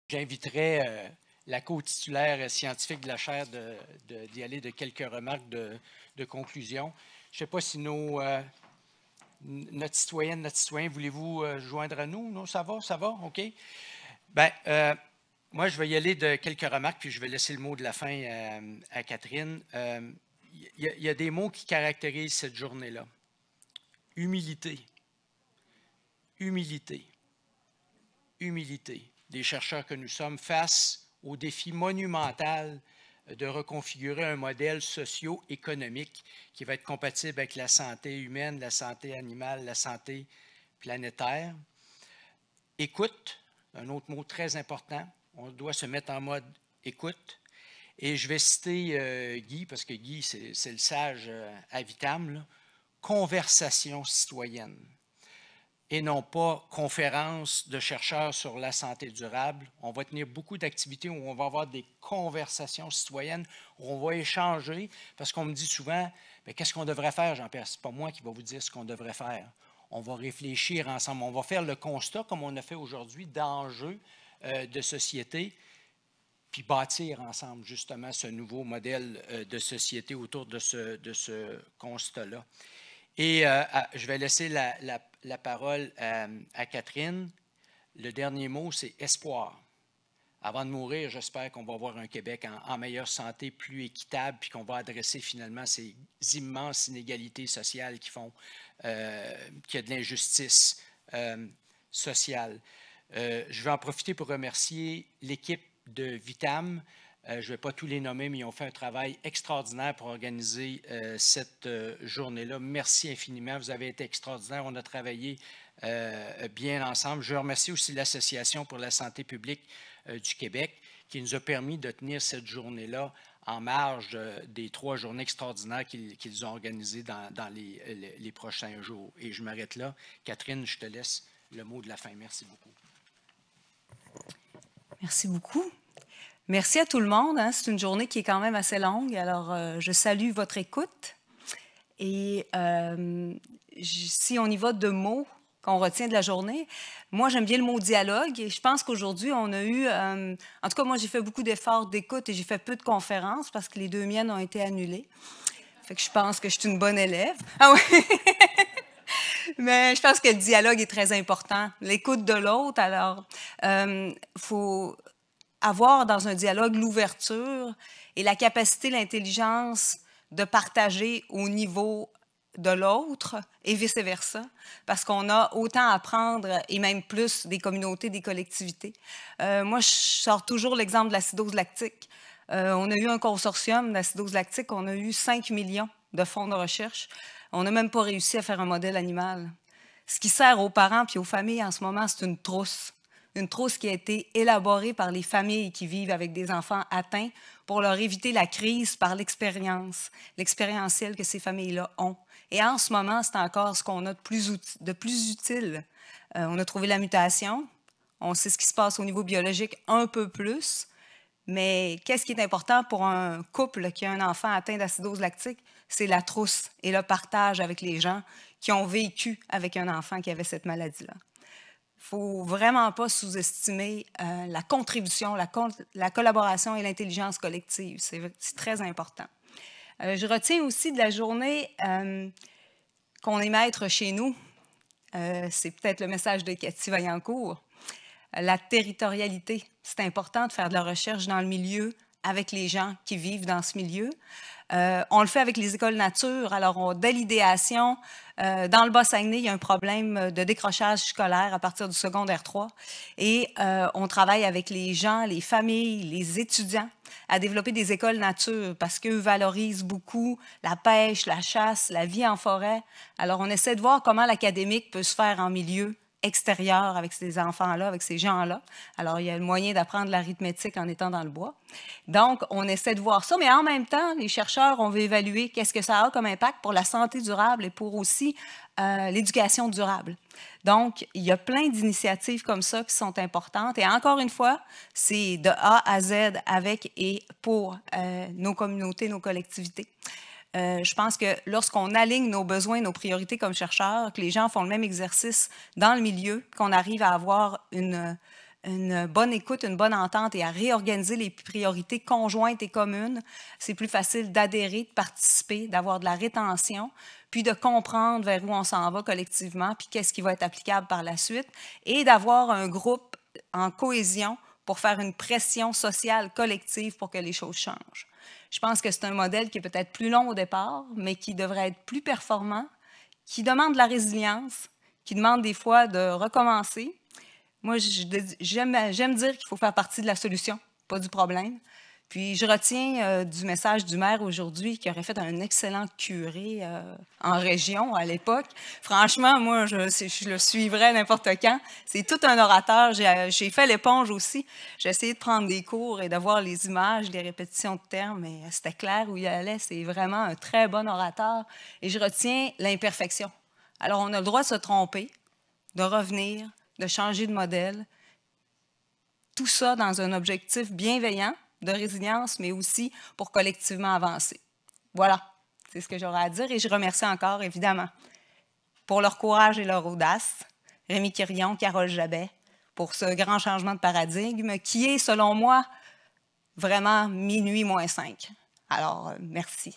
J'inviterai la co-titulaire scientifique de la chaire d'y aller de quelques remarques de conclusion. Je ne sais pas si notre citoyenne, notre citoyen, voulez-vous joindre à nous? Non, ça va, OK. Bien, moi, je vais y aller de quelques remarques, puis je vais laisser le mot de la fin à Catherine. Il y a des mots qui caractérisent cette journée-là. Humilité. Humilité. Humilité. Des chercheurs que nous sommes face au défi monumental de reconfigurer un modèle socio-économique qui va être compatible avec la santé humaine, la santé animale, la santé planétaire. Écoute, un autre mot très important. On doit se mettre en mode écoute. Et je vais citer Guy, parce que Guy, c'est le sage à vitam, là. Conversation citoyenne. Et non pas conférence de chercheurs sur la santé durable. On va tenir beaucoup d'activités où on va avoir des conversations citoyennes, où on va échanger, parce qu'on me dit souvent, qu'est-ce qu'on devrait faire, Jean-Pierre? Ce n'est pas moi qui va vous dire ce qu'on devrait faire. On va réfléchir ensemble. On va faire le constat, comme on a fait aujourd'hui, d'enjeux de société, puis bâtir ensemble, justement, ce nouveau modèle de société autour de ce constat-là. Et je vais laisser la parole à Catherine. Le dernier mot, c'est espoir. Avant de mourir, j'espère qu'on va avoir un Québec en meilleure santé, plus équitable, puis qu'on va adresser finalement ces immenses inégalités sociales qui font qu'il y a de l'injustice sociale. Je vais en profiter pour remercier l'équipe de Vitam. Je ne vais pas tous les nommer, mais ils ont fait un travail extraordinaire pour organiser cette journée-là. Merci infiniment. Vous avez été extraordinaires. On a travaillé bien ensemble. Je remercie aussi l'Association pour la santé publique du Québec qui nous a permis de tenir cette journée-là en marge des 3 journées extraordinaires qu'ils ont organisées dans les prochains jours. Et je m'arrête là. Catherine, je te laisse le mot de la fin. Merci beaucoup. Merci beaucoup. Merci à tout le monde. Hein. C'est une journée qui est quand même assez longue. Alors, je salue votre écoute. Et si on y va de mots qu'on retient de la journée, moi, j'aime bien le mot dialogue. Et je pense qu'aujourd'hui, on a eu... en tout cas, moi, j'ai fait beaucoup d'efforts d'écoute et j'ai fait peu de conférences parce que les 2 miennes ont été annulées. Fait que je pense que je suis une bonne élève. Ah oui! Mais je pense que le dialogue est très important. L'écoute de l'autre, alors, faut avoir dans un dialogue l'ouverture et la capacité, l'intelligence de partager au niveau de l'autre et vice-versa, parce qu'on a autant à apprendre et même plus des communautés, des collectivités. Moi, je sors toujours l'exemple de l'acidose lactique. On a eu un consortium d'acidose lactique, on a eu 5 millions de fonds de recherche. On n'a même pas réussi à faire un modèle animal. Ce qui sert aux parents et aux familles en ce moment, c'est une trousse. Une trousse qui a été élaborée par les familles qui vivent avec des enfants atteints pour leur éviter la crise par l'expérientiel que ces familles-là ont. Et en ce moment, c'est encore ce qu'on a de plus utile. On a trouvé la mutation, on sait ce qui se passe au niveau biologique un peu plus, mais qu'est-ce qui est important pour un couple qui a un enfant atteint d'acidose lactique? C'est la trousse et le partage avec les gens qui ont vécu avec un enfant qui avait cette maladie-là. Il ne faut vraiment pas sous-estimer la contribution, la collaboration et l'intelligence collective. C'est très important. Je retiens aussi de la journée qu'on est maître chez nous. C'est peut-être le message de Cathy Vaillancourt. La territorialité. C'est important de faire de la recherche dans le milieu avec les gens qui vivent dans ce milieu. On le fait avec les écoles nature. Alors, dès l'idéation, dans le Bas-Saguenay, il y a un problème de décrochage scolaire à partir du secondaire 3. Et on travaille avec les gens, les familles, les étudiants à développer des écoles nature parce qu'eux valorisent beaucoup la pêche, la chasse, la vie en forêt. Alors, on essaie de voir comment l'académique peut se faire en milieu extérieur avec ces enfants-là, avec ces gens-là. Alors, il y a le moyen d'apprendre l'arithmétique en étant dans le bois. Donc, on essaie de voir ça, mais en même temps, les chercheurs, on veut évaluer qu'est-ce que ça a comme impact pour la santé durable et pour aussi l'éducation durable. Donc, il y a plein d'initiatives comme ça qui sont importantes. Et encore une fois, c'est de A à Z avec et pour nos communautés, nos collectivités. Je pense que lorsqu'on aligne nos besoins, nos priorités comme chercheurs, que les gens font le même exercice dans le milieu, qu'on arrive à avoir une une bonne écoute, une bonne entente et à réorganiser les priorités conjointes et communes, c'est plus facile d'adhérer, de participer, d'avoir de la rétention, puis de comprendre vers où on s'en va collectivement, puis qu'est-ce qui va être applicable par la suite, et d'avoir un groupe en cohésion pour faire une pression sociale collective pour que les choses changent. Je pense que c'est un modèle qui est peut-être plus long au départ, mais qui devrait être plus performant, qui demande de la résilience, qui demande des fois de recommencer. Moi, j'aime dire qu'il faut faire partie de la solution, pas du problème. Puis, je retiens du message du maire aujourd'hui qui aurait fait un excellent curé en région à l'époque. Franchement, moi, je le suivrais n'importe quand. C'est tout un orateur. J'ai fait l'éponge aussi. J'ai essayé de prendre des cours et de voir les images, les répétitions de termes, et c'était clair où il allait. C'est vraiment un très bon orateur. Et je retiens l'imperfection. Alors, on a le droit de se tromper, de revenir, de changer de modèle. Tout ça dans un objectif bienveillant, de résilience, mais aussi pour collectivement avancer. Voilà, c'est ce que j'aurais à dire et je remercie encore, évidemment, pour leur courage et leur audace, Rémi Quirion, Carole Jabet, pour ce grand changement de paradigme qui est, selon moi, vraiment minuit moins 5. Alors, merci.